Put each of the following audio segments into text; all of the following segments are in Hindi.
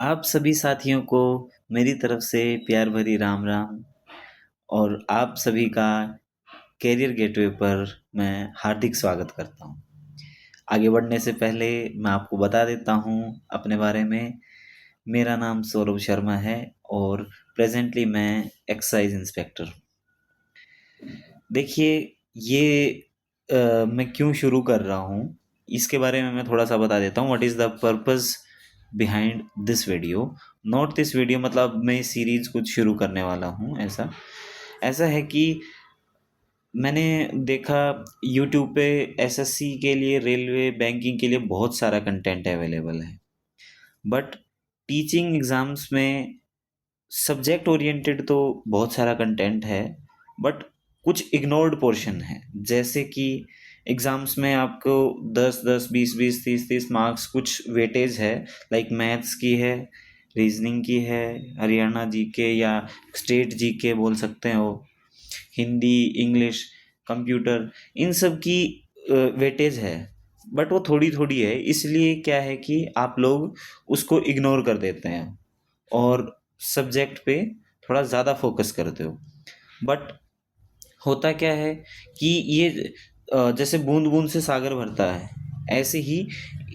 आप सभी साथियों को मेरी तरफ से प्यार भरी राम राम। और आप सभी का कैरियर गेटवे पर मैं हार्दिक स्वागत करता हूं। आगे बढ़ने से पहले मैं आपको बता देता हूं अपने बारे में। मेरा नाम सौरभ शर्मा है और प्रेजेंटली मैं एक्साइज इंस्पेक्टर हूं। देखिए, ये मैं क्यों शुरू कर रहा हूँ इसके बारे में मैं थोड़ा सा बता देता हूँ। What is the purpose behind this video. Not this video मतलब मैं इस सीरीज कुछ शुरू करने वाला हूँ। ऐसा ऐसा है कि मैंने देखा यूट्यूब पे एसएससी के लिए, रेलवे, बैंकिंग के लिए बहुत सारा कंटेंट अवेलेबल है। बट टीचिंग एग्ज़ाम्स में सब्जेक्ट ओरिएंटेड तो बहुत सारा कंटेंट है, बट कुछ इग्नोर्ड पोर्शन है। जैसे कि एग्ज़ाम्स में आपको 10-10, 20-20, 30-30 मार्क्स कुछ वेटेज है। लाइक मैथ्स की है, रीजनिंग की है, हरियाणा जीके या स्टेट जीके बोल सकते हो, हिंदी, इंग्लिश, कंप्यूटर, इन सब की वेटेज है। बट वो थोड़ी थोड़ी है, इसलिए क्या है कि आप लोग उसको इग्नोर कर देते हैं और सब्जेक्ट पे थोड़ा ज़्यादा फोकस करते हो। बट होता क्या है कि ये जैसे बूंद बूंद से सागर भरता है, ऐसे ही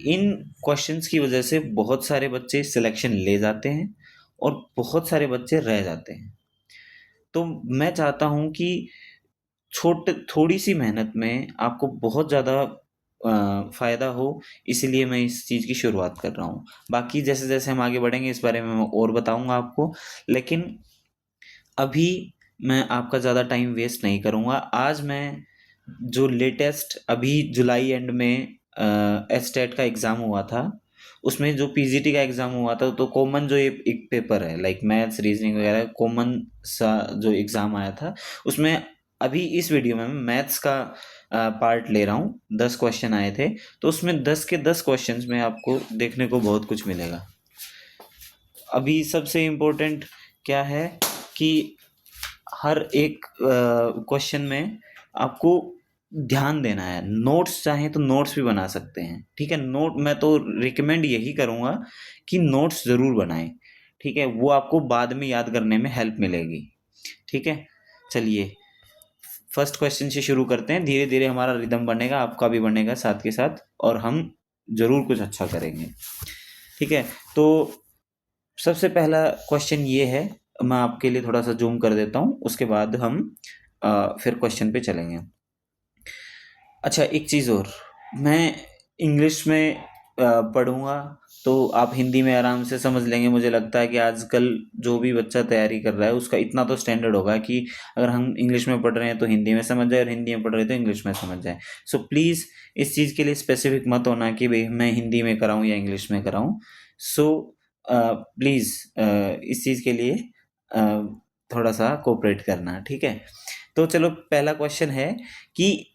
इन क्वेश्चंस की वजह से बहुत सारे बच्चे सिलेक्शन ले जाते हैं और बहुत सारे बच्चे रह जाते हैं। तो मैं चाहता हूँ कि छोटे थोड़ी सी मेहनत में आपको बहुत ज़्यादा फ़ायदा हो, इसीलिए मैं इस चीज़ की शुरुआत कर रहा हूँ। बाकी जैसे जैसे हम आगे बढ़ेंगे इस बारे में मैं और बताऊंगा आपको। लेकिन अभी मैं आपका ज़्यादा टाइम वेस्ट नहीं करूँगा। आज मैं जो लेटेस्ट अभी जुलाई एंड में एस्टेट का एग्ज़ाम हुआ था, उसमें जो पीजीटी का एग्ज़ाम हुआ था, तो कॉमन जो एक पेपर है लाइक मैथ्स, रीजनिंग वगैरह, कॉमन सा जो एग्ज़ाम आया था, उसमें अभी इस वीडियो में मैं मैथ्स का पार्ट ले रहा हूँ। 10 क्वेश्चन आए थे, तो उसमें 10 के 10 क्वेश्चंस में आपको देखने को बहुत कुछ मिलेगा। अभी सबसे इम्पोर्टेंट क्या है कि हर एक क्वेश्चन में आपको ध्यान देना है। नोट्स चाहें तो नोट्स भी बना सकते हैं, ठीक है। नोट मैं तो रिकमेंड यही करूँगा कि नोट्स ज़रूर बनाएं, ठीक है। वो आपको बाद में याद करने में हेल्प मिलेगी, ठीक है। चलिए फर्स्ट क्वेश्चन से शुरू करते हैं। धीरे धीरे हमारा रिदम बनेगा, आपका भी बनेगा साथ के साथ, और हम ज़रूर कुछ अच्छा करेंगे, ठीक है। तो सबसे पहला क्वेश्चन ये है, मैं आपके लिए थोड़ा सा जूम कर देता हूँ, उसके बाद हम फिर क्वेश्चन पे चलेंगे। अच्छा, एक चीज़ और, मैं इंग्लिश में पढ़ूंगा तो आप हिंदी में आराम से समझ लेंगे। मुझे लगता है कि आजकल जो भी बच्चा तैयारी कर रहा है उसका इतना तो स्टैंडर्ड होगा कि अगर हम इंग्लिश में पढ़ रहे हैं तो हिंदी में समझ जाए, और हिंदी में पढ़ रहे हैं तो इंग्लिश में समझ जाए। सो प्लीज़ इस चीज़ के लिए स्पेसिफिक मत होना कि भाई मैं हिंदी में कराऊँ या इंग्लिश में कराऊँ। सो प्लीज़ इस चीज़ के लिए थोड़ा सा कोऑपरेट करना, ठीक है। तो चलो पहला क्वेश्चन है कि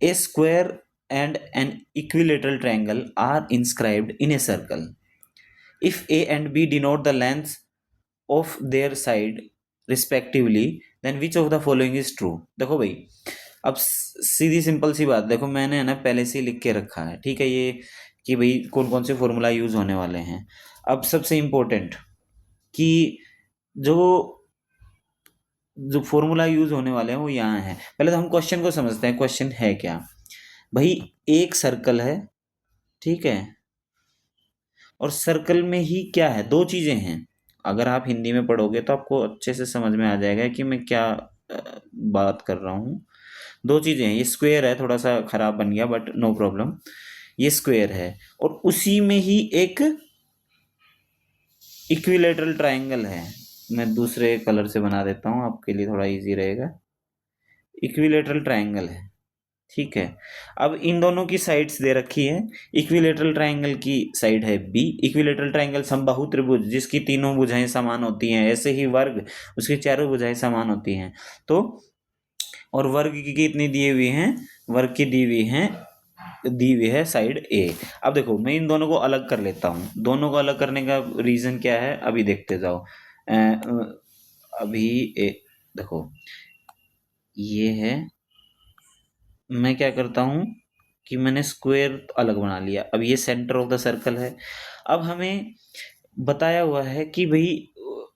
a square and an equilateral triangle are inscribed in a circle. If A and B denote the lengths of their side respectively, then which of the following is true? देखो भाई, अब सीधी सिंपल सी बात, देखो मैंने है ना पहले से ही लिख के रखा है, ठीक है, ये कि भाई कौन कौन से फॉर्मूला यूज होने वाले हैं। अब सबसे इम्पोर्टेंट कि जो जो फॉर्मूला यूज होने वाले हैं वो यहाँ है। पहले तो हम क्वेश्चन को समझते हैं, क्वेश्चन है क्या। भाई एक सर्कल है, ठीक है, और सर्कल में ही क्या है, दो चीजें हैं। अगर आप हिंदी में पढ़ोगे तो आपको अच्छे से समझ में आ जाएगा कि मैं क्या बात कर रहा हूँ। दो चीजें हैं, ये स्क्वायर है, थोड़ा सा खराब बन गया बट नो प्रॉब्लम, ये स्क्वायर है, और उसी में ही एक इक्विलेटरल ट्राइंगल है। मैं दूसरे कलर से बना देता हूँ आपके लिए, थोड़ा इजी रहेगा। इक्विलेटरल ट्राइंगल है, ठीक है। अब इन दोनों की साइड्स दे रखी है। इक्विलेटरल ट्राइंगल की साइड है बी। इक्विलेटरल ट्राइंगल समबाहु त्रिभुज जिसकी तीनों भुजाएं समान होती हैं, ऐसे ही वर्ग उसकी चारों भुजाएं समान होती हैं। तो और वर्ग की कितनी दी हुई हैं, वर्ग की दी हुई हैं, दी हुई है साइड ए। अब देखो मैं इन दोनों को अलग कर लेता हूँ। दोनों को अलग करने का रीजन क्या है अभी देखते जाओ। अभी देखो ये है, मैं क्या करता हूँ कि मैंने स्क्वायर अलग बना लिया। अब ये सेंटर ऑफ द सर्कल है। अब हमें बताया हुआ है कि भाई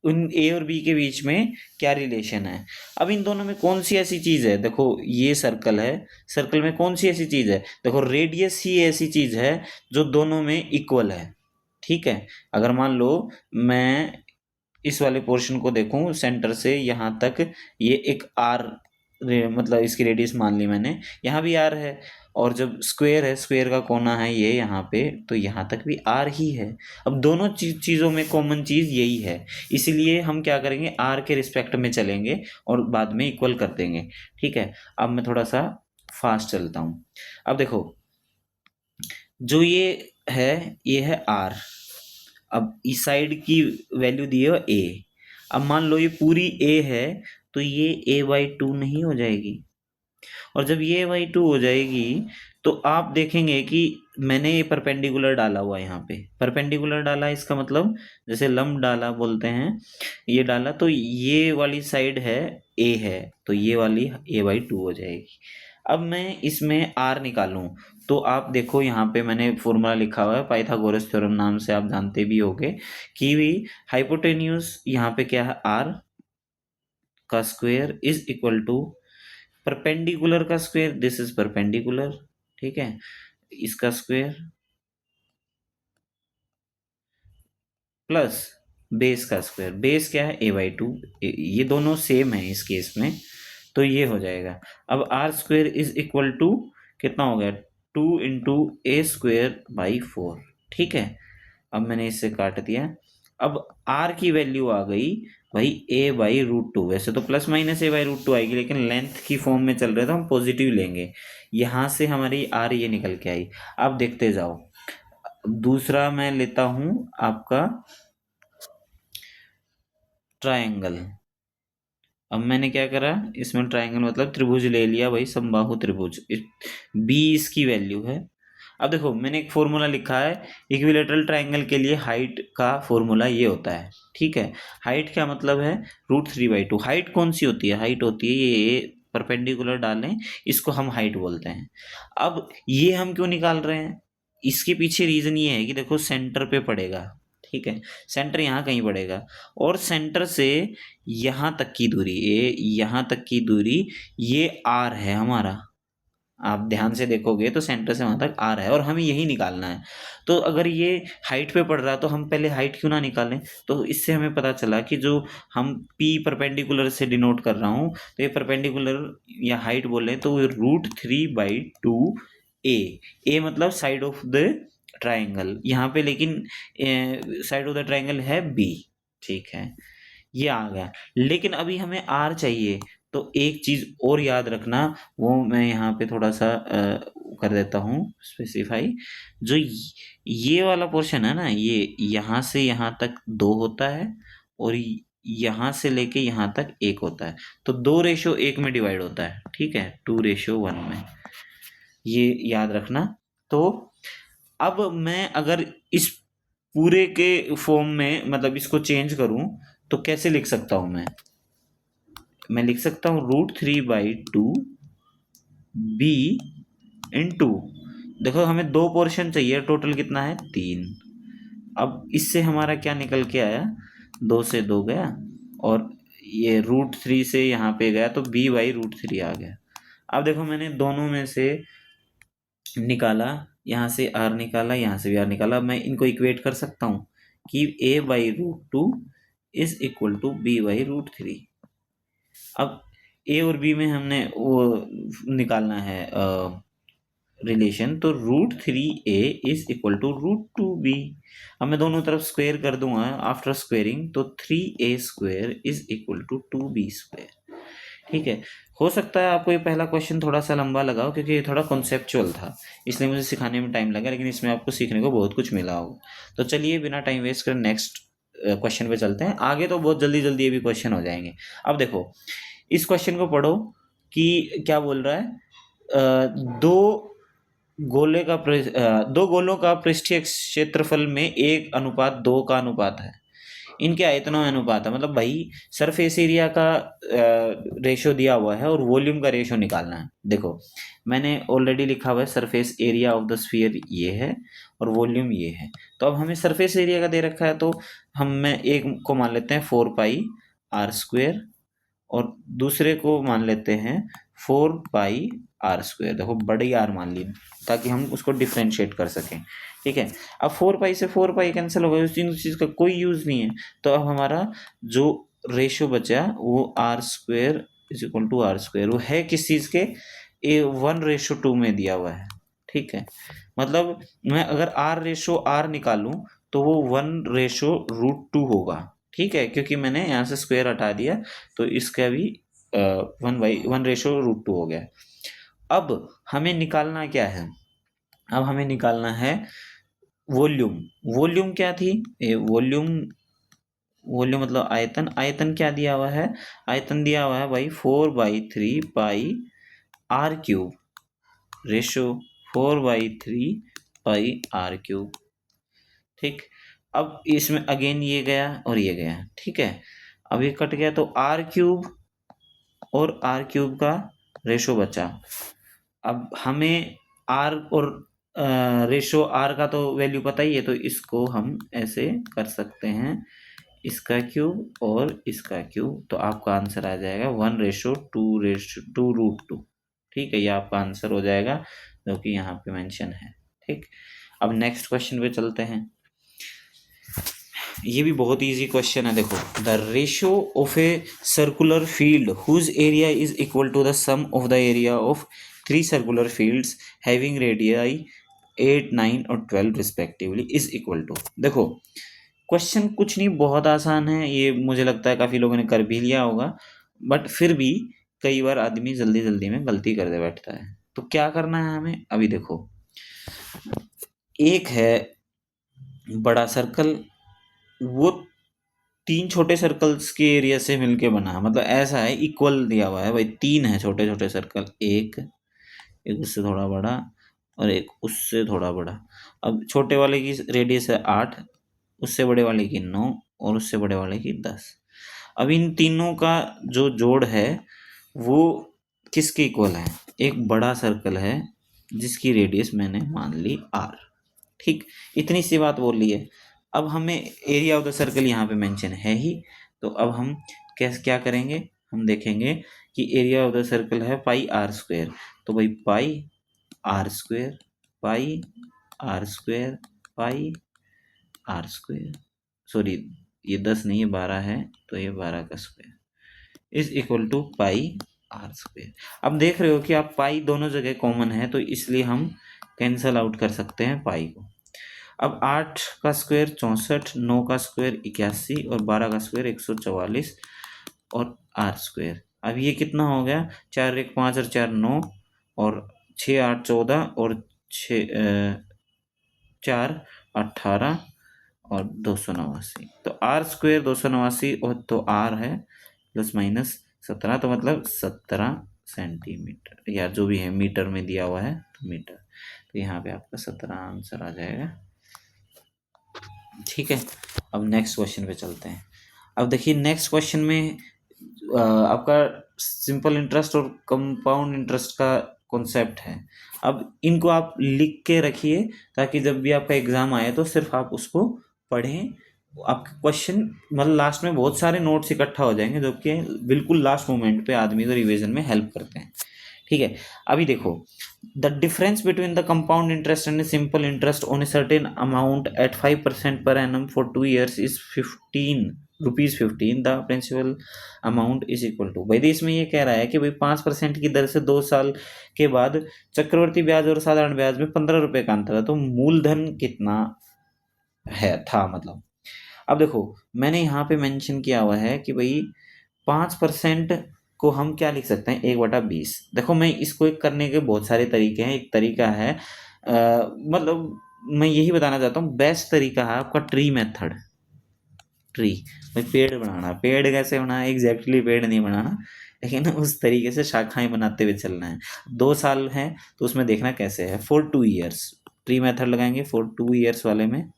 उन ए और बी के बीच में क्या रिलेशन है। अब इन दोनों में कौन सी ऐसी चीज है, देखो ये सर्कल है, सर्कल में कौन सी ऐसी चीज है, देखो रेडियस ही ऐसी चीज है जो दोनों में इक्वल है। ठीक है, अगर मान लो मैं इस वाले पोर्शन को देखूं सेंटर से यहाँ तक, ये एक आर, मतलब इसकी रेडियस मान ली मैंने, यहाँ भी आर है, और जब स्क्वायर है, स्क्वायर का कोना है ये यहाँ पे, तो यहाँ तक भी आर ही है। अब दोनों चीज़ों में कॉमन चीज़ यही है, इसीलिए हम क्या करेंगे, आर के रिस्पेक्ट में चलेंगे और बाद में इक्वल कर देंगे। ठीक है, अब मैं थोड़ा सा फास्ट चलता हूँ। अब देखो जो ये है आर, अब इस साइड की वैल्यू दी है ए। अब मान लो ये पूरी ए है, तो ये a/2 नहीं हो जाएगी, और जब ये a/2 हो जाएगी तो आप देखेंगे कि मैंने ये परपेंडिकुलर डाला हुआ है, यहाँ पे परपेंडिकुलर डाला, इसका मतलब जैसे लंब डाला बोलते हैं, ये डाला, तो ये वाली साइड है ए है, तो ये वाली a/2 हो जाएगी। अब मैं इसमें r निकालूं, तो आप देखो यहाँ पे मैंने फॉर्मूला लिखा हुआ है, पाइथागोरस थ्योरम नाम से आप जानते भी होंगे, कि भी हाइपोटेन्यूज यहाँ पे क्या है, r का square is equal to perpendicular का स्क्वायर, दिस इज परपेंडिकुलर, ठीक है, इसका स्क्वायर प्लस बेस का स्क्वायर, बेस क्या है a/2, ये दोनों सेम है इस केस में, तो ये हो जाएगा। अब R square is equal to कितना हो गया, 2 × a² / 4। ठीक है, अब मैंने इससे काट दिया। अब आर की वैल्यू आ गई भाई a/√2, वैसे तो प्लस माइनस a/√2 आएगी, लेकिन लेंथ की फॉर्म में चल रहे तो हम पॉजिटिव लेंगे, यहाँ से हमारी आर ये निकल के आई। अब देखते जाओ, दूसरा मैं लेता हूं आपका ट्रायंगल। अब मैंने क्या करा, इसमें ट्रायंगल मतलब त्रिभुज ले लिया भाई, समबाहु त्रिभुज, बी इसकी वैल्यू है। अब देखो मैंने एक फॉर्मूला लिखा है, इक्विलेटरल ट्रायंगल के लिए हाइट का फॉर्मूला ये होता है। ठीक है, हाइट क्या मतलब है, √3/2। हाइट कौन सी होती है, हाइट होती है ये परपेंडिकुलर डालें, इसको हम हाइट बोलते हैं। अब ये हम क्यों निकाल रहे हैं, इसके पीछे रीजन ये है कि देखो सेंटर पे पड़ेगा, ठीक है, सेंटर यहाँ कहीं पड़ेगा, और सेंटर से यहाँ तक की दूरी, यहाँ तक की दूरी ये आर है हमारा। आप ध्यान से देखोगे तो सेंटर से वहां तक आर है, और हमें यही निकालना है। तो अगर ये हाइट पे पड़ रहा है तो हम पहले हाइट क्यों ना निकालें। तो इससे हमें पता चला कि जो हम पी परपेंडिकुलर से डिनोट कर रहा हूँ, तो ये परपेंडिकुलर या हाइट बोले तो √3/2 ए मतलब साइड ऑफ द ट्राइंगल यहाँ पे, लेकिन साइड ऑफ द ट्राइंगल है बी। ठीक है, ये आ गया, लेकिन अभी हमें आर चाहिए। तो एक चीज और याद रखना, वो मैं यहाँ पे थोड़ा सा कर देता हूँ स्पेसिफाई। जो ये वाला पोर्शन है ना, ये यहाँ से यहाँ तक 2 होता है, और यहाँ से लेके यहाँ तक 1 होता है, तो 2:1 में डिवाइड होता है। ठीक है, 2:1 में, ये याद रखना। तो अब मैं अगर इस पूरे के फॉर्म में मतलब इसको चेंज करूं तो कैसे लिख सकता हूं मैं लिख सकता हूं √3/2 b इंटू, देखो हमें 2 पोर्शन चाहिए, टोटल कितना है 3। अब इससे हमारा क्या निकल के आया, 2 से 2 गया, और ये √3 से यहाँ पे गया तो b/√3 आ गया। अब देखो मैंने दोनों में से निकाला, यहाँ से r निकाला, यहाँ से भी r निकाला। अब मैं इनको इक्वेट कर सकता हूँ कि a/√2 is equal to b/√3। अब a और b में हमने वो निकालना है रिलेशन, तो √3a is equal to √2b। अब मैं दोनों तरफ स्क्वायर कर दूंगा आफ्टर स्क्वेयरिंग, तो 3a² is equal to 2b²। ठीक है, हो सकता है आपको ये पहला क्वेश्चन थोड़ा सा लंबा लगा हो, क्योंकि ये थोड़ा कॉन्सेप्चुअल था, इसलिए मुझे सिखाने में टाइम लगा, लेकिन इसमें आपको सीखने को बहुत कुछ मिला होगा। तो चलिए बिना टाइम वेस्ट कर नेक्स्ट क्वेश्चन पे चलते हैं। आगे तो बहुत जल्दी जल्दी ये भी क्वेश्चन हो जाएंगे। अब देखो इस क्वेश्चन को पढ़ो कि क्या बोल रहा है, दो गोलों का पृष्ठीय क्षेत्रफल में 1:2 का अनुपात है। इनके आयतनों में अनुपात है, मतलब भाई सरफेस एरिया का रेशो दिया हुआ है और वॉल्यूम का रेशो निकालना है। देखो मैंने ऑलरेडी लिखा हुआ है surface area of the sphere ये है और वॉल्यूम ये है। तो अब हमें सरफेस एरिया का दे रखा है तो मैं एक को मान लेते हैं 4 पाई r² और दूसरे को मान लेते हैं 4 पाई r²। देखो बड़ी आर मान ली ताकि हम उसको डिफ्रेंशिएट कर सकें। ठीक है, अब 4 पाई से 4 पाई कैंसिल हो गए, उस चीज का कोई यूज नहीं है। तो अब हमारा जो रेशियो बचा वो r² = r², वो है किस चीज के, 1:2 में दिया हुआ है। ठीक है, मतलब मैं अगर r/r निकालूं तो वो 1/√2 होगा। ठीक है, क्योंकि मैंने यहाँ से स्क्वायर हटा दिया तो इसका भी 1/√2 हो गया। अब हमें निकालना क्या है, अब हमें निकालना है वॉल्यूम। वॉल्यूम क्या थी, वॉल्यूम मतलब आयतन। आयतन क्या दिया हुआ है, आयतन दिया हुआ है भाई 4/3 पाई r³ रेशो 4/3 पाई r³। ठीक, अब इसमें अगेन ये गया और ये गया। ठीक है, अब ये कट गया तो r³ और r³ का रेशो बचा। अब हमें r और रेशो r का तो वैल्यू पता ही है, तो इसको हम ऐसे कर सकते हैं, इसका क्यूब और इसका क्यूब, तो आपका आंसर आ जाएगा 1/2/2√2। ठीक है, ये आपका आंसर हो जाएगा जो कि यहाँ पे मेंशन है। ठीक, अब नेक्स्ट क्वेश्चन पे चलते हैं। ये भी बहुत इजी क्वेश्चन है। देखो, the ratio of a circular field whose area is equal to the sum of the area of 3 circular fields having radii 8, 9 और 12 रिस्पेक्टिवली इज इक्वल टू। देखो क्वेश्चन कुछ नहीं, बहुत आसान है। ये मुझे लगता है काफ़ी लोगों ने कर भी लिया होगा, बट फिर भी कई बार आदमी जल्दी जल्दी में गलती कर दे बैठता है। तो क्या करना है हमें, अभी देखो एक है बड़ा सर्कल, वो 3 छोटे सर्कल्स के एरिया से मिलके बना है। मतलब ऐसा है, इक्वल दिया हुआ है भाई, 3 है छोटे छोटे सर्कल, एक उससे थोड़ा बड़ा और एक उससे थोड़ा बड़ा। अब छोटे वाले की रेडियस है 8, उससे बड़े वाले की 9 और उससे बड़े वाले की 10। अब इन तीनों का जो जोड़ है वो किसके इक्वल है, एक बड़ा सर्कल है जिसकी रेडियस मैंने मान ली r। ठीक, इतनी सी बात बोल ली है। अब हमें एरिया ऑफ द सर्कल यहाँ पे मेंशन है ही, तो अब हम क्या करेंगे, हम देखेंगे कि एरिया ऑफ द सर्कल है πr²। तो भाई πr², πr², πr², सॉरी ये 10 नहीं है 12 है, तो ये 12 का square is equal to πr²। अब देख रहे हो कि आप पाई दोनों जगह कॉमन है, तो इसलिए हम कैंसल आउट कर सकते हैं पाई को। अब 8 का स्क्वायर 64, 9 का स्क्वायर 81 और 12 का स्क्वायर 144 और r²। अब ये कितना हो गया, 4 1 5 और 4 9 और 6 8 14 और 4 18 और 289। तो r² 289 और तो r है प्लस माइनस 17, तो मतलब 17 सेंटीमीटर, या जो भी है मीटर में दिया हुआ है तो मीटर। तो यहाँ पे आपका 17 आंसर आ जाएगा। ठीक है, अब नेक्स्ट क्वेश्चन पे चलते हैं। अब देखिए नेक्स्ट क्वेश्चन में आपका सिंपल इंटरेस्ट और कंपाउंड इंटरेस्ट का कॉन्सेप्ट है। अब इनको आप लिख के रखिए ताकि जब भी आपका एग्जाम आए तो सिर्फ आप उसको पढ़ें। आपके क्वेश्चन मतलब लास्ट में बहुत सारे नोट्स इकट्ठा हो जाएंगे जो कि बिल्कुल लास्ट मोमेंट पे आदमी को रिवीजन में हेल्प करते हैं। ठीक है, अभी देखो the difference between the compound interest and simple interest on a certain amount at 5% per annum for 2 years is 15 rupees 15। The principal amount is equal to, भाई इसमें ये कह रहा है कि भाई 5% की दर से 2 साल के बाद चक्रवर्ती ब्याज और साधारण ब्याज में 15 रुपए का अंतर है, तो मूलधन कितना है था। मतलब अब देखो मैंने यहाँ पे मेंशन किया हुआ है कि भाई 5% को हम क्या लिख सकते हैं, 1/20। देखो मैं इसको एक करने के बहुत सारे तरीके हैं। एक तरीका है मतलब मैं यही बताना चाहता हूँ, बेस्ट तरीका है आपका ट्री मेथड। ट्री भाई पेड़ बनाना, पेड़ कैसे बनाना, एग्जैक्टली पेड़ नहीं बनाना, लेकिन उस तरीके से शाखाएं बनाते हुए चलना है। 2 साल है तो उसमें देखना कैसे है, फॉर 2 years ट्री मेथड लगाएंगे फॉर 2 years वाले में।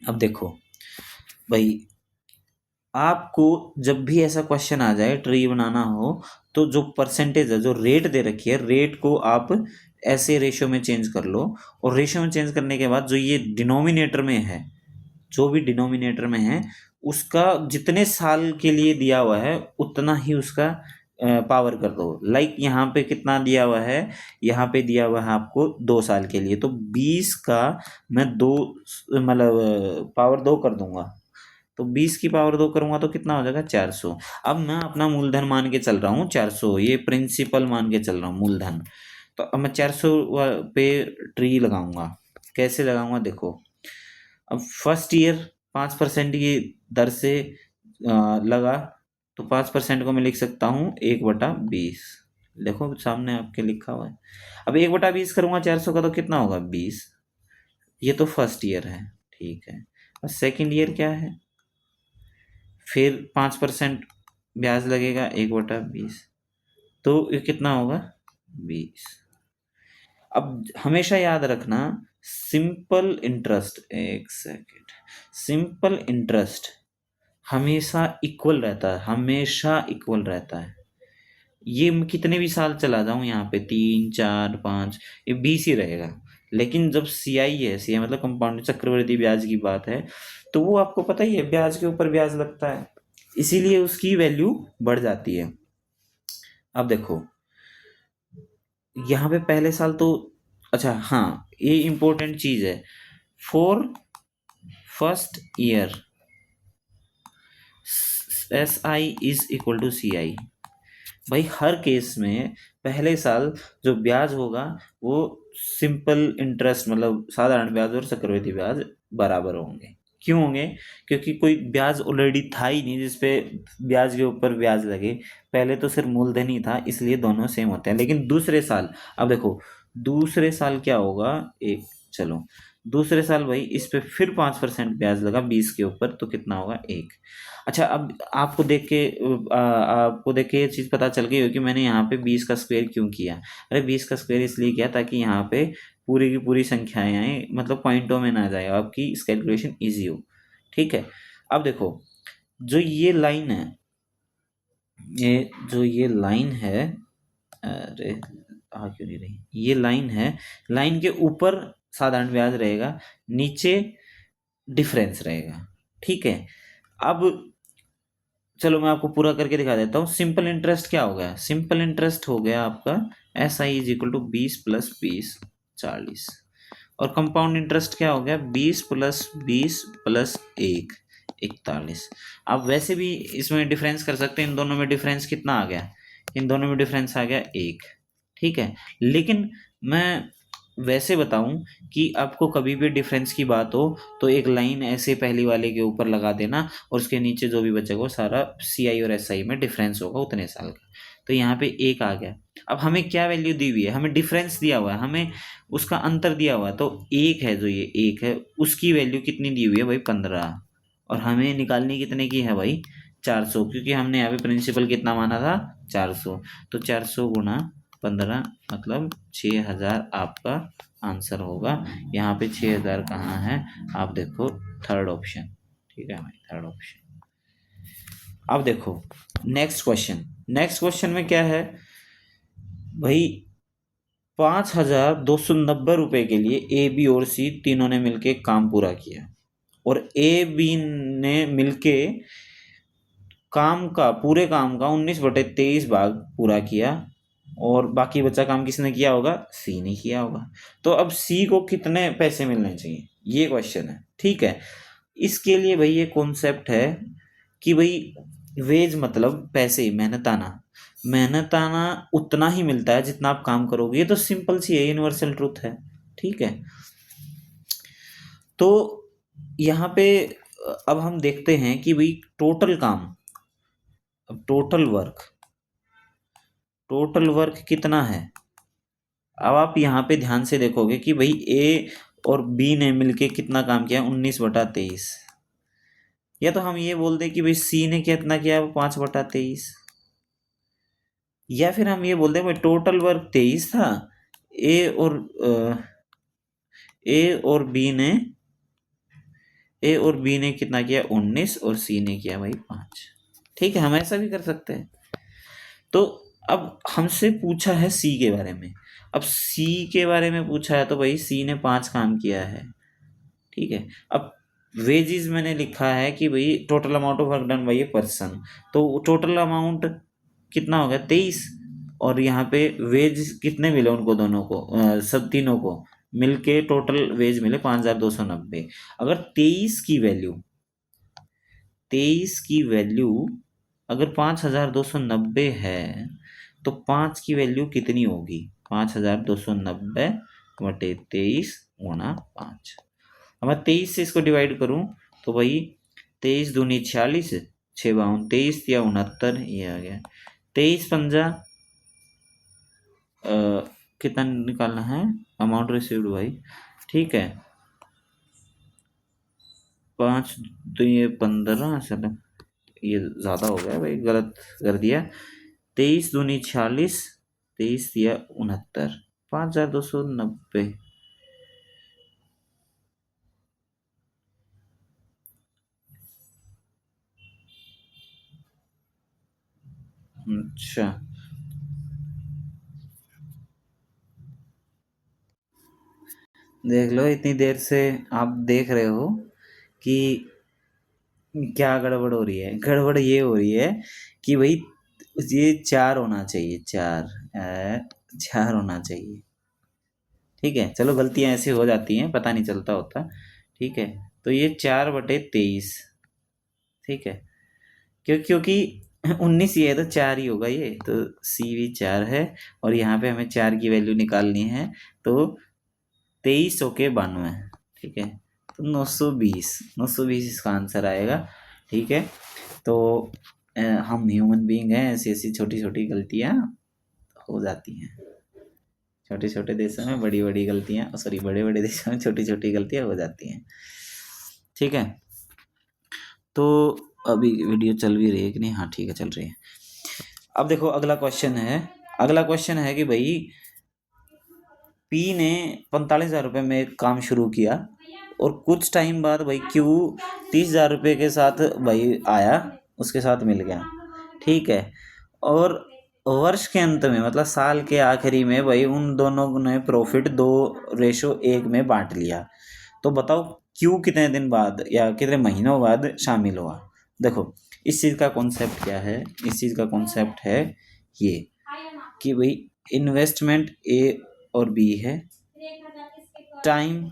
अब देखो भाई आपको जब भी ऐसा क्वेश्चन आ जाए ट्री बनाना हो, तो जो परसेंटेज है, जो रेट दे रखी है, रेट को आप ऐसे रेशियो में चेंज कर लो। और रेशियो में चेंज करने के बाद जो ये डिनोमिनेटर में है, जो भी डिनोमिनेटर में है, उसका जितने साल के लिए दिया हुआ है उतना ही उसका पावर कर दो। लाइक यहाँ पे कितना दिया हुआ है, यहाँ पे दिया हुआ है आपको 2 साल के लिए, तो 20 का मैं दो मतलब पावर 2 कर दूंगा। तो 20 की पावर 2 करूंगा तो कितना हो जाएगा, 400। अब मैं अपना मूलधन मान के चल रहा हूँ 400, ये प्रिंसिपल मान के चल रहा हूँ मूलधन। तो अब मैं 400 पे ट्री लगाऊंगा। कैसे लगाऊंगा देखो, अब फर्स्ट ईयर 5% की दर से लगा, तो 5% को मैं लिख सकता हूँ 1/20। देखो सामने आपके लिखा हुआ है। अब 1/20 करूंगा 400 का तो कितना होगा, 20। ये तो फर्स्ट ईयर है, ठीक है। और सेकेंड ईयर क्या है, फिर 5% ब्याज लगेगा 1/20, तो ये कितना होगा, 20। अब हमेशा याद रखना, सिंपल इंटरेस्ट, एक सेकेंड, सिंपल इंटरेस्ट हमेशा इक्वल रहता है, हमेशा इक्वल रहता है। ये मैं कितने भी साल चला जाऊं, यहाँ पे 3 4 5, ये 20 ही रहेगा। लेकिन जब सीआई है, सीआई मतलब कंपाउंड चक्रवृद्धि ब्याज की बात है, तो वो आपको पता ही है, ब्याज के ऊपर ब्याज लगता है, इसीलिए उसकी वैल्यू बढ़ जाती है। अब देखो यहाँ पे पहले साल तो, अच्छा हाँ, ये इंपॉर्टेंट चीज है, for first year SI is equal to CI। भाई हर केस में पहले साल जो ब्याज होगा वो सिंपल इंटरेस्ट मतलब साधारण ब्याज और चक्रवृद्धि ब्याज बराबर होंगे। क्यों होंगे, क्योंकि कोई ब्याज ऑलरेडी था ही नहीं जिसपे ब्याज के ऊपर ब्याज लगे, पहले तो सिर्फ मूलधन ही था, इसलिए दोनों सेम होते हैं। लेकिन दूसरे साल, अब देखो दूसरे साल क्या होगा, एक, चलो दूसरे साल भाई इस पे फिर 5% ब्याज लगा 20 के ऊपर, तो कितना होगा, 1। अच्छा अब आपको देख के ये चीज़ पता चल गई हो कि मैंने यहाँ पे 20 का स्क्वायर क्यों किया। अरे 20 का स्क्वायर इसलिए किया ताकि यहाँ पे पूरी की पूरी संख्याएं आए, मतलब पॉइंटों में ना जाए, आपकी इस कैलकुलेशन ईजी हो। ठीक है। अब देखो जो ये लाइन है, ये लाइन है, अरे आ क्यों नहीं रही, ये लाइन है, लाइन के ऊपर साधारण ब्याज रहेगा, नीचे डिफरेंस रहेगा। ठीक है। अब चलो मैं आपको पूरा करके दिखा देता हूँ। सिंपल इंटरेस्ट क्या हो गया, सिंपल इंटरेस्ट हो गया आपका SI इज इक्वल टू 20 + 20 40। और कंपाउंड इंटरेस्ट क्या हो गया, 20 + 20 + 1 41। आप वैसे भी इसमें डिफरेंस कर सकते हैं, इन दोनों में डिफरेंस कितना आ गया, इन दोनों में डिफरेंस आ गया 1। ठीक है। लेकिन मैं वैसे बताऊं कि आपको कभी भी डिफरेंस की बात हो तो एक लाइन ऐसे पहली वाले के ऊपर लगा देना, और उसके नीचे जो भी बचेगा वो सारा CI और SI में डिफरेंस होगा उतने साल का। तो यहाँ पे 1 आ गया। अब हमें क्या वैल्यू दी हुई है, हमें डिफरेंस दिया हुआ है, हमें उसका अंतर दिया हुआ है, तो 1 है, जो ये 1 है उसकी वैल्यू कितनी दी हुई है भाई, 15। और हमें निकालनी कितने की है भाई, 400, क्योंकि हमने यहाँ पे प्रिंसिपल कितना माना था, 400। तो 400 गुणा 15 मतलब 6000 आपका आंसर होगा। यहाँ पे 6000 कहाँ है, आप देखो थर्ड ऑप्शन। ठीक है भाई, थर्ड ऑप्शन। अब देखो नेक्स्ट क्वेश्चन, नेक्स्ट क्वेश्चन में क्या है भाई, 5290 रुपए के लिए A, B और C तीनों ने मिलके काम पूरा किया, और A, B ने मिलके पूरे काम का 19/23 भाग पूरा किया, और बाकी बचा काम किसने किया होगा, सी ने किया होगा। तो अब सी को कितने पैसे मिलने चाहिए, ये क्वेश्चन है। ठीक है। इसके लिए भाई ये कॉन्सेप्ट है कि भाई वेज मतलब पैसे, मेहनताना, मेहनताना उतना ही मिलता है जितना आप काम करोगे। ये तो सिंपल सी है, यूनिवर्सल ट्रूथ है। ठीक है। तो यहाँ पे अब हम देखते हैं कि भाई टोटल काम, अब टोटल वर्क कितना है। अब आप यहाँ पे ध्यान से देखोगे कि भाई ए और बी ने मिलके कितना काम किया, 19/23। या तो हम ये बोल दें कि भाई सी ने कितना किया, 5/23। या फिर हम ये बोल दें भाई टोटल वर्क 23 था, ए और ए और बी ने ए और बी ने कितना किया 19 और सी ने किया भाई 5। ठीक है, हम ऐसा भी कर सकते हैं। तो अब हमसे पूछा है सी के बारे में। अब सी के बारे में पूछा है तो भाई सी ने 5 काम किया है। ठीक है, अब वेजेस मैंने लिखा है कि भाई total amount of work done by a person, तो टोटल अमाउंट कितना हो गया 23। और यहाँ पे वेज कितने मिले उनको दोनों को, सब तीनों को मिलके टोटल वेज मिले 5290। अगर 23 की वैल्यू अगर 5290 है तो 5 की वैल्यू कितनी होगी, 5290 बटे 23 गुणा 5। अब मैं 23 से इसको डिवाइड करूं तो भाई 23 दूनी 46, 6 बावन 23 या 69, ये आ गया 23 पंजा कितना निकालना है अमाउंट रिसीव्ड भाई। ठीक है, 5 तो ये 15, चलो ये ज़्यादा हो गया भाई, गलत कर दिया। 23 दूनी 46, 23 या 69, 5290। अच्छा, देख लो इतनी देर से आप देख रहे हो कि क्या गड़बड़ हो रही है। गड़बड़ ये हो रही है कि भाई ये 4 होना चाहिए, 4 होना चाहिए। ठीक है, चलो गलतियां ऐसी हो जाती हैं, पता नहीं चलता होता। ठीक है, तो ये 4/23। ठीक है, क्योंकि 19 ही है तो 4 ही होगा ये, तो सी भी 4 है। और यहाँ पे हमें 4 की वैल्यू निकालनी है, तो 23 होके 92। ठीक है, तो 920 इसका आंसर आएगा। ठीक है, तो हम ह्यूमन बीइंग हैं, ऐसी ऐसी छोटी छोटी गलतियाँ हो जाती हैं। छोटे छोटे देशों में बड़ी बड़ी गलतियाँ, सॉरी बड़े बड़े देशों में छोटी छोटी गलतियाँ हो जाती हैं। ठीक है, तो अभी वीडियो चल भी रही है कि नहीं, हाँ ठीक है चल रही है। अब देखो अगला क्वेश्चन है कि भाई पी ने 45,000 रुपये में काम शुरू किया और कुछ टाइम बाद भाई क्यू 30,000 रुपये के साथ भाई आया, उसके साथ मिल गया। ठीक है, और वर्ष के अंत में मतलब साल के आखिरी में भाई उन दोनों ने प्रॉफिट 2:1 में बांट लिया। तो बताओ क्यू कितने दिन बाद या कितने महीनों बाद शामिल हुआ। देखो इस चीज़ का कॉन्सेप्ट क्या है, इस चीज़ का कॉन्सेप्ट है ये कि भाई इन्वेस्टमेंट ए और बी है, टाइम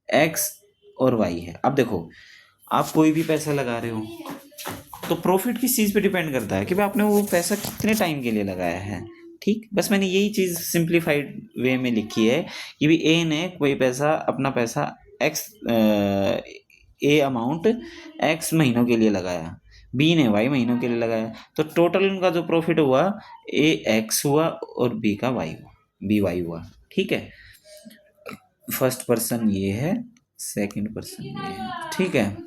एक्स और वाई है। अब देखो आप कोई भी पैसा लगा रहे हो तो प्रॉफिट किस चीज़ पे डिपेंड करता है कि भाई आपने वो पैसा कितने टाइम के लिए लगाया है। ठीक, बस मैंने यही चीज़ सिंप्लीफाइड वे में लिखी है कि भाई ए ने कोई पैसा अपना पैसा एक्स ए अमाउंट एक्स महीनों के लिए लगाया, बी ने वाई महीनों के लिए लगाया, तो टोटल उनका जो प्रॉफिट हुआ ए एक्स हुआ और बी का वाई हुआ, बी वाई हुआ। ठीक है, फर्स्ट पर्सन ये है, सेकंड पर्सन ये है। ठीक है,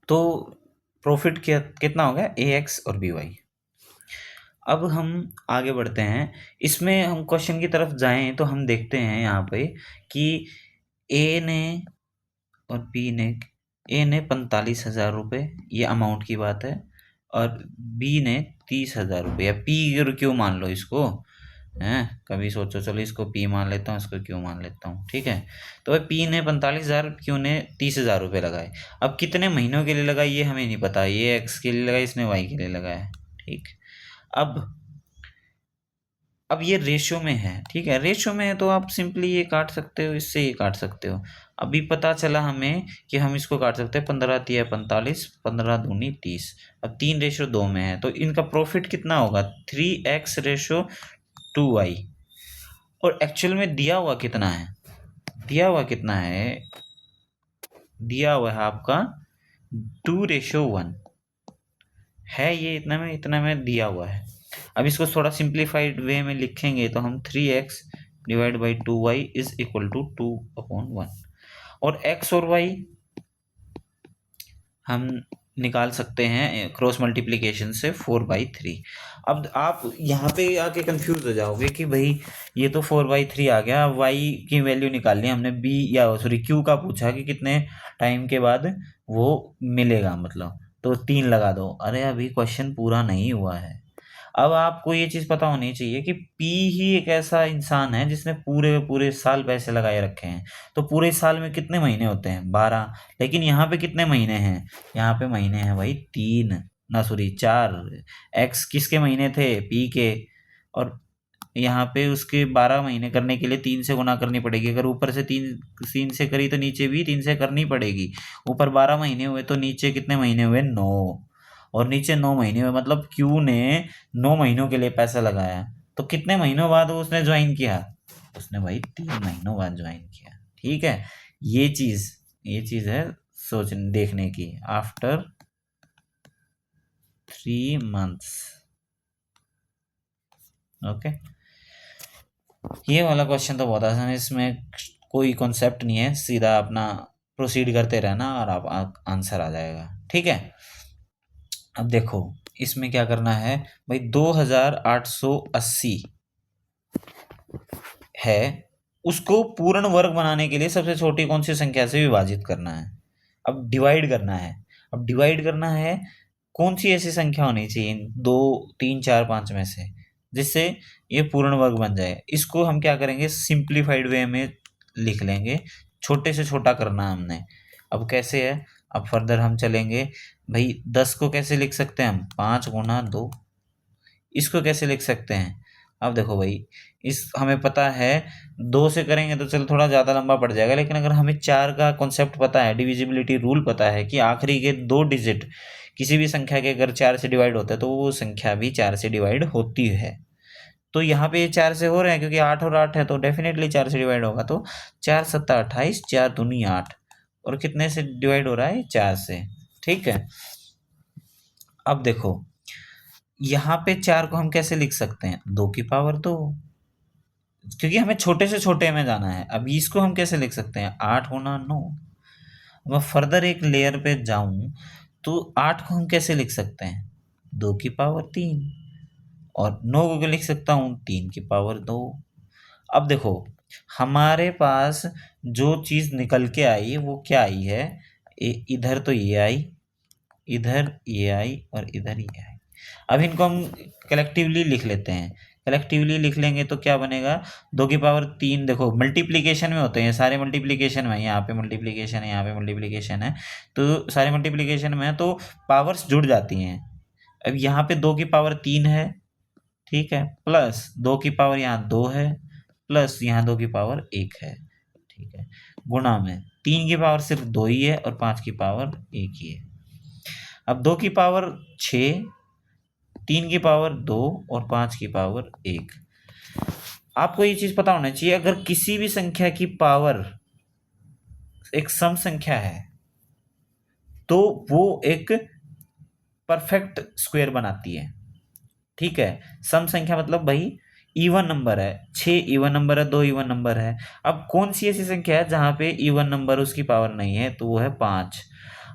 तो प्रॉफिट क्या कितना हो गया ए एक्स और बी वाई। अब हम आगे बढ़ते हैं, इसमें हम क्वेश्चन की तरफ जाएं तो हम देखते हैं यहाँ पे कि ए ने और बी ने, ए ने 45,000 रुपये, ये अमाउंट की बात है, और बी ने 30,000 रुपये, या पी क्यों मान लो इसको, हैं कभी सोचो, चलो इसको पी मान लेता हूँ, इसको क्यों मान लेता हूँ। ठीक है, तो भाई पी ने 45,000, क्यू ने 30,000 रुपये लगाए। अब कितने महीनों के लिए लगाए ये हमें नहीं पता, ये एक्स के लिए लगाए, इसने वाई के लिए लगाया। ठीक, अब ये रेशो में है। ठीक है, रेशो में है तो आप सिंपली ये काट सकते हो, इससे ये काट सकते हो। अभी पता चला हमें कि हम इसको काट सकते हैं, 15×3 = 45, 15×2 = 30। अब 3:2 में है तो इनका प्रॉफिट कितना होगा 3x/2y। और एक्चुअल में दिया हुआ कितना है, दिया हुआ है आपका 2:1 है, ये इतना में दिया हुआ है। अब इसको थोड़ा सिंप्लीफाइड वे में लिखेंगे तो हम 3x/2y = 2/1। और x और y हम निकाल सकते हैं क्रॉस मल्टीप्लिकेशन से 4/3। अब आप यहाँ पे आके कंफ्यूज हो जाओगे कि भाई ये तो 4/3 आ गया, वाई की वैल्यू निकालनी हमने, बी या सॉरी क्यू का पूछा कि कितने टाइम के बाद वो मिलेगा, मतलब तो 3 लगा दो। अरे अभी क्वेश्चन पूरा नहीं हुआ है। अब आपको ये चीज़ पता होनी चाहिए कि पी ही एक ऐसा इंसान है जिसने पूरे पूरे साल पैसे लगाए रखे हैं। तो पूरे साल में कितने महीने होते हैं? 12। लेकिन यहाँ पे कितने महीने हैं? यहाँ पे महीने हैं भाई 3, ना सॉरी 4। एक्स किसके महीने थे? पी के। और यहाँ पे उसके 12 महीने करने के लिए 3 से गुना करनी पड़ेगी। अगर ऊपर से 3 से करी तो नीचे भी 3 से करनी पड़ेगी। ऊपर 12 महीने हुए तो नीचे कितने महीने हुए? 9। और नीचे 9 महीने हुए, मतलब क्यू ने 9 महीनों के लिए पैसा लगाया। तो कितने महीनों बाद उसने ज्वाइन किया? उसने भाई 3 महीनों बाद ज्वाइन किया। ठीक है, ये चीज़ है सोच देखने की। After 3 months. ओके, ये वाला क्वेश्चन तो बहुत आसान है, इसमें कोई कॉन्सेप्ट नहीं है, सीधा अपना प्रोसीड करते रहना और आप आंसर आ जाएगा। ठीक है, अब देखो इसमें क्या करना है भाई। 2880 है, उसको पूर्ण वर्ग बनाने के लिए सबसे छोटी कौन सी संख्या से विभाजित करना है? अब डिवाइड करना है। अब डिवाइड करना है, कौन सी ऐसी संख्या होनी चाहिए 2 3 4 5 में से जिससे ये पूर्ण वर्ग बन जाए? इसको हम क्या करेंगे, सिंप्लीफाइड वे में लिख लेंगे। छोटे से छोटा करना है हमने। अब कैसे है? अब फर्दर हम चलेंगे भाई। 10 को कैसे लिख सकते हैं हम? 5 × 2। इसको कैसे लिख सकते हैं? अब देखो भाई, इस हमें पता है 2 से करेंगे तो चलो थोड़ा ज़्यादा लंबा पड़ जाएगा, लेकिन अगर हमें 4 का कॉन्सेप्ट पता है, डिविजिबिलिटी रूल पता है कि आखिरी के 2 डिजिट किसी भी संख्या के अगर 4 से डिवाइड होता है तो वो संख्या भी 4 से डिवाइड होती है। तो यहाँ पे ये 4 से हो रहे हैं क्योंकि 8 और 8 है तो डेफिनेटली 4 से डिवाइड होगा। तो 4 सत्ता 28, 4 दूनी 8, और कितने से डिवाइड हो रहा है? 4 से। ठीक है, अब देखो यहाँ पे 4 को हम कैसे लिख सकते हैं? 2 की पावर 2, क्योंकि हमें छोटे से छोटे में जाना है। अब इसको हम कैसे लिख सकते हैं? 8 × 9। अब फर्दर एक लेयर पे जाऊं तो 8 को हम कैसे लिख सकते हैं? 2 की पावर 3। और 9 को लिख सकता हूँ 3 की पावर 2। अब देखो हमारे पास जो चीज़ निकल के आई वो क्या आई है? इधर तो ये आई, इधर ये आई और इधर ये आई। अब इनको हम कलेक्टिवली लिख लेते हैं। कलेक्टिवली लिख लेंगे तो क्या बनेगा? 2 की पावर 3। देखो मल्टीप्लिकेशन में होते हैं सारे, मल्टीप्लिकेशन में, यहाँ पे मल्टीप्लिकेशन है, यहाँ पे मल्टीप्लिकेशन है, तो सारे मल्टीप्लिकेशन में है तो पावर्स जुड़ जाती हैं। अब यहाँ पे 2 की पावर 3 है, ठीक है, प्लस 2 की पावर यहाँ 2 है, प्लस यहाँ 2 की पावर 1 है, ठीक है, गुणा में 3 की पावर सिर्फ 2 ही है और 5 की पावर 1 ही है। अब 2 की पावर 6, 3 की पावर 2 और 5 की पावर 1। आपको ये चीज़ पता होना चाहिए, अगर किसी भी संख्या की पावर एक सम संख्या है तो वो एक परफेक्ट स्क्वायर बनाती है। ठीक है, सम संख्या मतलब भाई इवन नंबर है, 6 इवन नंबर है, 2 इवन नंबर है। अब कौन सी ऐसी संख्या है जहाँ पे इवन नंबर उसकी पावर नहीं है? तो वो है 5।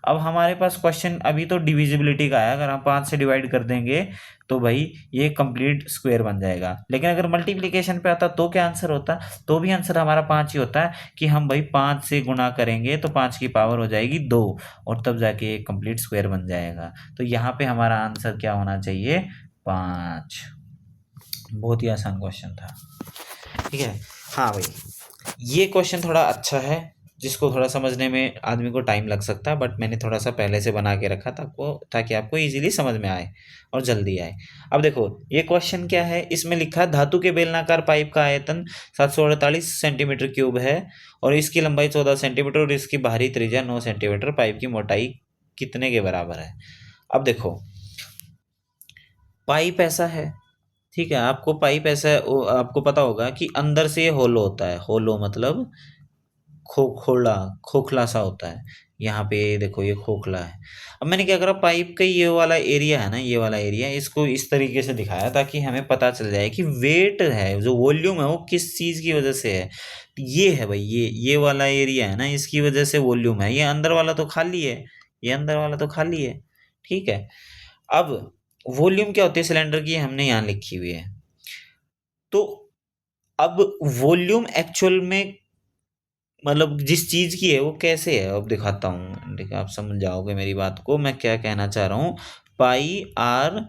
अब हमारे पास क्वेश्चन अभी तो डिविजिबिलिटी का है, अगर हम 5 से डिवाइड कर देंगे तो भाई ये कंप्लीट स्क्वायर बन जाएगा। लेकिन अगर मल्टीप्लिकेशन पे आता तो क्या आंसर होता? तो भी आंसर हमारा 5 ही होता है कि हम भाई 5 से गुणा करेंगे तो 5 की पावर हो जाएगी 2 और तब जाके एक कंप्लीट स्क्वायर बन जाएगा। तो यहाँ पे हमारा आंसर क्या होना चाहिए? 5। बहुत ही आसान क्वेश्चन था। ठीक है, हाँ भाई ये क्वेश्चन थोड़ा अच्छा है, जिसको थोड़ा समझने में आदमी को टाइम लग सकता है, बट मैंने थोड़ा सा पहले से बना के रखा था आपको, ताकि आपको इजीली समझ में आए और जल्दी आए। अब देखो ये क्वेश्चन क्या है, इसमें लिखा है धातु के बेलनाकार पाइप का आयतन 748 सेंटीमीटर क्यूब है और इसकी लंबाई 14 सेंटीमीटर और इसकी बाहरी त्रिज्या 9 सेंटीमीटर, पाइप की मोटाई कितने के बराबर है? अब देखो पाइप ऐसा है, ठीक है, आपको पाइप ऐसा आपको पता होगा कि अंदर से ये होलो होता है। होलो मतलब खोखला सा होता है। यहाँ पे देखो ये खोखला है। अब मैंने क्या करा, पाइप का ये वाला एरिया है ना, ये वाला एरिया, इसको इस तरीके से दिखाया ताकि हमें पता चल जाए कि वेट है, जो वॉल्यूम है वो किस चीज़ की वजह से है। ये है भाई, ये वाला एरिया है ना, इसकी वजह से वॉल्यूम है। ये अंदर वाला तो खाली है, ये अंदर वाला तो खाली है। ठीक है। अब वॉल्यूम क्या होती है सिलेंडर की, हमने यहाँ लिखी हुई है। तो अब वॉल्यूम एक्चुअल में मतलब जिस चीज की है वो कैसे है, अब दिखाता हूँ, देखिए आप समझ जाओगे मेरी बात को, मैं क्या कहना चाह रहा हूँ। पाई आर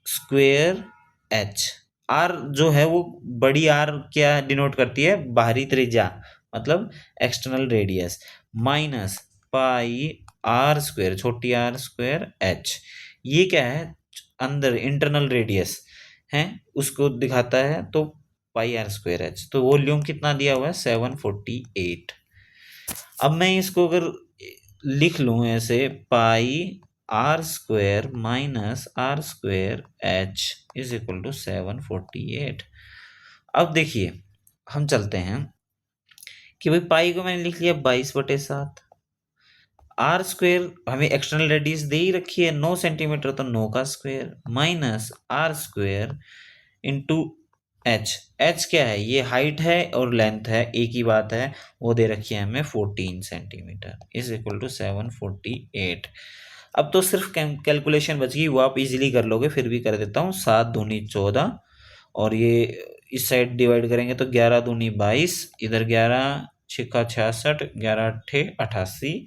स्क्वेयर एच। आर जो है वो बड़ी आर क्या डिनोट करती है, बाहरी त्रिज्या, मतलब external radius, minus pi R square छोटी आर स्क्वेयर एच, ये क्या है, अंदर इंटरनल रेडियस है, उसको दिखाता है। तो पाई आर स्क्वेयर एच, तो वॉल्यूम कितना दिया हुआ है 748। अब मैं इसको अगर लिख लूं ऐसे, pi R square minus R square H is equal to 748। अब देखिए हम चलते हैं कि भाई पाई को मैंने लिख लिया 22/7, आर स्क्वेयर हमें एक्सटर्नल रेडियस दे ही रखी है 9 सेंटीमीटर, तो 9 का square minus R square into H. H क्या है, ये हाइट है और लेंथ है, एक ही बात है, वो दे रखी है हमें 14 सेंटीमीटर इज इक्वल टू 748। अब तो सिर्फ कैलकुलेशन बच गई, वो आप इजीली कर लोगे, फिर भी कर देता हूँ। 7 दूनी 14, और ये इस साइड डिवाइड करेंगे तो 11 दूनी 22, इधर 11 6 66, 11 8 88,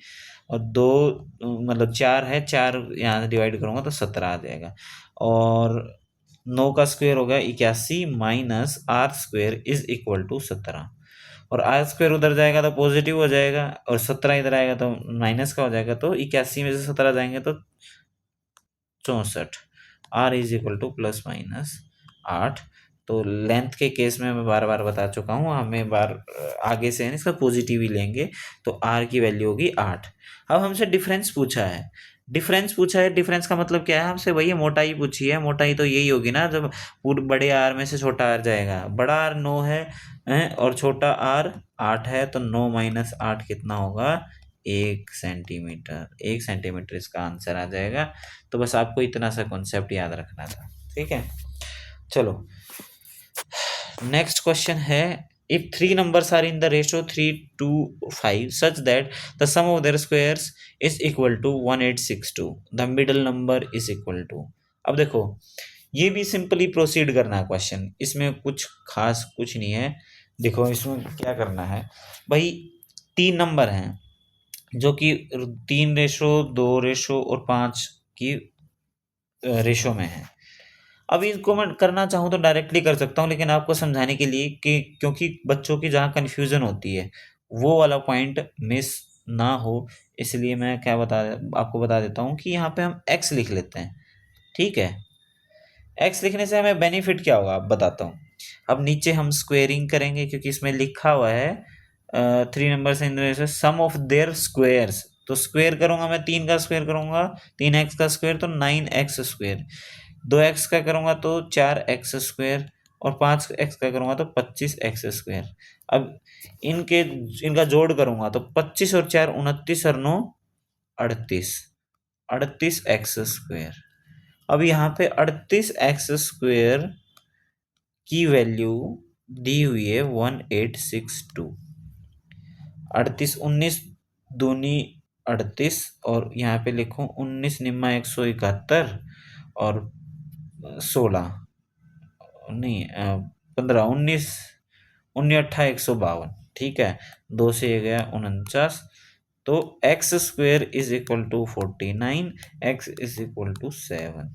और दो मतलब 4 है, 4 यहाँ से डिवाइड करूँगा तो 17 आ जाएगा, और 9 का स्क्वायर होगा 81 minus R square is equal to 17, और आर स्क्वायर उधर जाएगा तो पॉजिटिव हो जाएगा, और 17 इधर आएगा तो माइनस का हो जाएगा, तो 81 में से 17 जाएंगे तो 64। R is equal to +- 8। तो लेंथ के केस में मैं बार बार बता चुका हूँ, हमें आगे से है ना इसका पॉजिटिव ही लेंगे, तो आर की वैल्यू होगी 8। अब हमसे डिफरेंस पूछा है, डिफरेंस का मतलब क्या है, हमसे भैया मोटाई पूछी है, मोटाई तो यही होगी ना, जब पूरे बड़े आर में से छोटा आर जाएगा, बड़ा आर 9 है, और छोटा आर 8 है, तो 9 माइनस 8 कितना होगा, 1 सेंटीमीटर। 1 सेंटीमीटर इसका आंसर आ जाएगा। तो बस आपको इतना सा कॉन्सेप्ट याद रखना था, ठीक है। चलो नेक्स्ट क्वेश्चन है, if 3 numbers are in the ratio 3 to 5 such that the sum of their squares is equal to 1862, the middle number is equal to। अब देखो ये भी सिंपली प्रोसीड करना है क्वेश्चन, इसमें कुछ खास कुछ नहीं है। देखो इसमें क्या करना है भाई, 3 नंबर हैं जो कि 3:2:5 की रेशो में है। अब इसको मैं करना चाहूँ तो डायरेक्टली कर सकता हूँ, लेकिन आपको समझाने के लिए कि क्योंकि बच्चों की जहाँ कन्फ्यूजन होती है वो वाला पॉइंट मिस ना हो, इसलिए मैं क्या आपको बता देता हूँ कि यहाँ पे हम एक्स लिख लेते हैं, ठीक है। एक्स लिखने से हमें बेनिफिट क्या होगा आप बताता हूँ। अब नीचे हम स्क्वेयरिंग करेंगे, क्योंकि इसमें लिखा हुआ है 3 numbers in sum of their squares, तो स्क्वेयर करूंगा मैं, 3 का स्क्वेयर करूंगा, 3x का स्क्वेयर तो 9x², 2x का करूंगा तो 4x², और 5x का करूंगा तो 25x²। अब इनके इनका जोड़ करूंगा तो 25 और 4 29, और 9 38, 38x²। अब यहाँ पे 38x² की वैल्यू दी हुई है 1862। 38 19 दूनी 38, और यहाँ पे लिखूं 19 निम्मा 171, और 16 नहीं 15 19 19 152, ठीक है। 2 से ये गया 49, तो x² is equal to 49, x is equal to 7।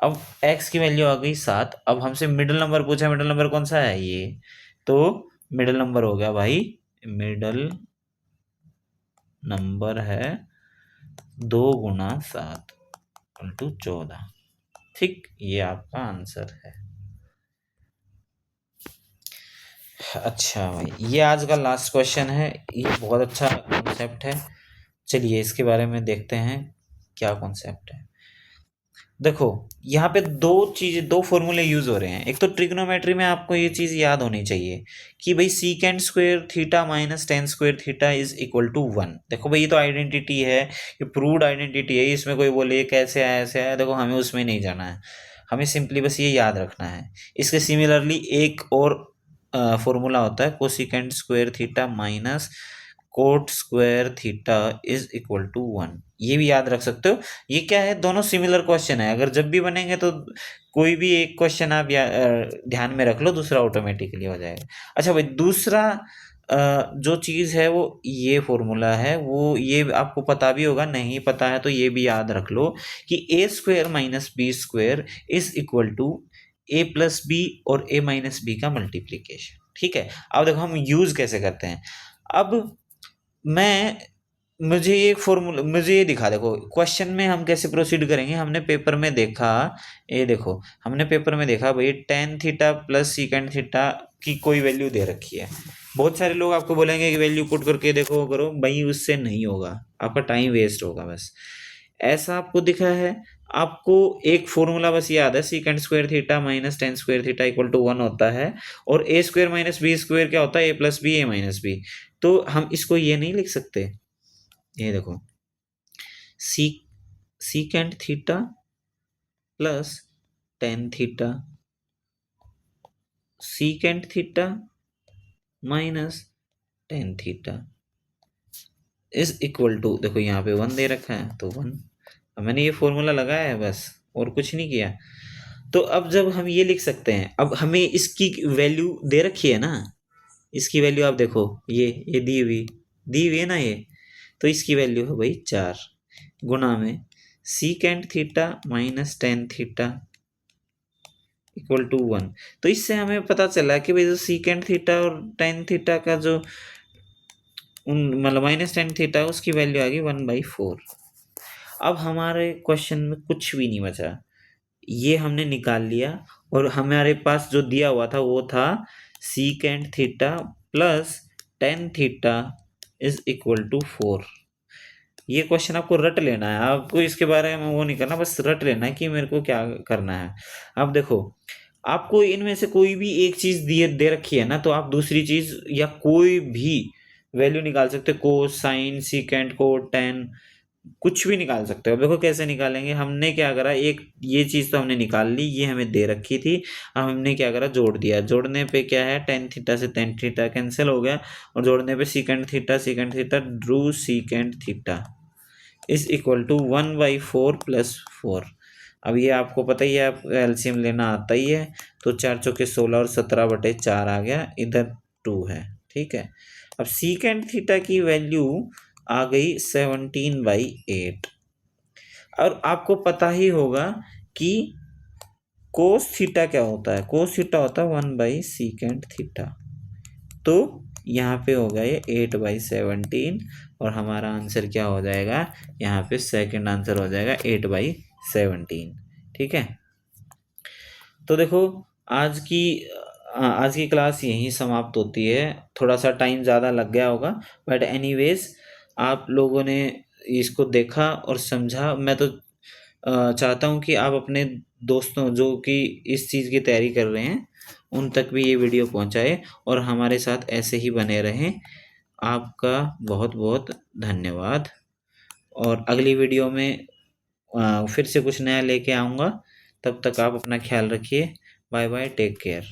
अब x की वैल्यू आ गई 7। अब हमसे मिडिल नंबर पूछा, मिडिल नंबर कौन सा है ये, तो मिडिल नंबर हो गया भाई, मिडिल नंबर है 2×7 = 14, ठीक, ये आपका आंसर है। अच्छा भाई ये आज का लास्ट क्वेश्चन है, ये बहुत अच्छा कॉन्सेप्ट है, चलिए इसके बारे में देखते हैं क्या कॉन्सेप्ट है। देखो यहाँ पे दो फॉर्मूले यूज हो रहे हैं। एक तो ट्रिग्नोमेट्री में आपको ये चीज याद होनी चाहिए कि भाई secant square theta minus tan square theta is equal to 1। देखो भाई ये तो आइडेंटिटी है, ये प्रूव्ड आइडेंटिटी है, इसमें कोई बोले कैसे आया ऐसे आया, देखो हमें उसमें नहीं जाना है, हमें सिंपली बस ये याद रखना है। इसके सिमिलरली एक और फॉर्मूला होता है cosecant square theta minus cot square theta is equal to 1। ये भी याद रख सकते हो। ये क्या है, दोनों सिमिलर क्वेश्चन है, अगर जब भी बनेंगे तो कोई भी एक क्वेश्चन आप ध्यान में रख लो, दूसरा ऑटोमेटिकली हो जाएगा। अच्छा भाई, दूसरा जो चीज़ है वो ये फॉर्मूला है, वो ये आपको पता भी होगा, नहीं पता है तो ये भी याद रख लो कि A square minus B square is equal to A plus B और ए माइनस बी का मल्टीप्लीकेशन। ठीक है, अब देखो हम यूज कैसे करते हैं। अब मैं मुझे एक फॉर्मूला, मुझे ये दिखा, देखो क्वेश्चन में हम कैसे प्रोसीड करेंगे। हमने पेपर में देखा, ये देखो हमने पेपर में देखा भाई tan theta plus secant theta की कोई वैल्यू दे रखी है। बहुत सारे लोग आपको बोलेंगे कि वैल्यू पुट करके देखो करो, भाई उससे नहीं होगा, आपका टाइम वेस्ट होगा। बस ऐसा आपको दिखा है, आपको एक फॉर्मूला बस याद है, secant square theta minus tan square theta equal to 1 होता है, और A square minus B square क्या होता है, A plus B A minus B. तो हम इसको ये नहीं लिख सकते, ये देखो C secant theta plus tan theta secant theta minus tan theta is equal to, देखो यहाँ पे 1 दे रखा है तो 1, अब मैंने ये फॉर्मूला लगाया है बस, और कुछ नहीं किया। तो अब जब हम ये लिख सकते हैं, अब हमें इसकी वैल्यू दे रखी है ना, इसकी वैल्यू आप देखो, ये दी हुई है ना ये, तो इसकी वैल्यू है भाई 4 गुना में secant theta minus tan theta equal to 1। तो इससे हमें पता चला कि भाई जो सीकेंड थीटा और टेन थीटा का जो मतलब माइनस टेन थीटा उसकी वैल्यू आ गई 1/4। अब हमारे क्वेश्चन में कुछ भी नहीं बचा, ये हमने निकाल लिया, और हमारे पास जो दिया हुआ था वो था secant theta plus tan theta is equal to 4। ये क्वेश्चन आपको रट लेना है, आपको इसके बारे में वो नहीं करना, बस रट लेना है कि मेरे को क्या करना है। अब देखो, आपको इनमें से कोई भी एक चीज दिए दे रखी है ना, तो आप दूसरी चीज या कोई भी वैल्यू निकाल सकते हो, cos sine secant cot tan, कुछ भी निकाल सकते हो। देखो कैसे निकालेंगे, हमने क्या करा, एक ये चीज तो हमने निकाल ली, ये हमें दे रखी थी, अब हमने क्या करा, जोड़ दिया। जोड़ने पे क्या है, टेन थीटा से टेन थीटा कैंसिल हो गया, और जोड़ने पे सीकेंड थीटा ड्रू secant theta is equal to 1/4 plus 4। अब ये आपको पता ही है, आप एलसीएम लेना आता ही है, तो 4 चौके 16 और 17/4 आ गया, इधर 2 है। ठीक है, अब सीकेंड थीटा की वैल्यू आ गई 17/8। और आपको पता ही होगा कि कोस थीटा क्या होता है, कोस थीटा होता है 1/सीकेंड थीटा। तो यहाँ पे होगा ये 8/17, और हमारा आंसर क्या हो जाएगा, यहाँ पे सेकंड आंसर हो जाएगा 8/17। ठीक है, तो देखो आज की क्लास यहीं समाप्त होती है। थोड़ा सा टाइम ज़्यादा लग गया होगा, बट एनीवेज आप लोगों ने इसको देखा और समझा। मैं तो चाहता हूँ कि आप अपने दोस्तों जो कि इस चीज़ की तैयारी कर रहे हैं उन तक भी ये वीडियो पहुँचाए, और हमारे साथ ऐसे ही बने रहें। आपका बहुत बहुत धन्यवाद, और अगली वीडियो में फिर से कुछ नया लेके आऊँगा। तब तक आप अपना ख्याल रखिए। Bye bye, take care.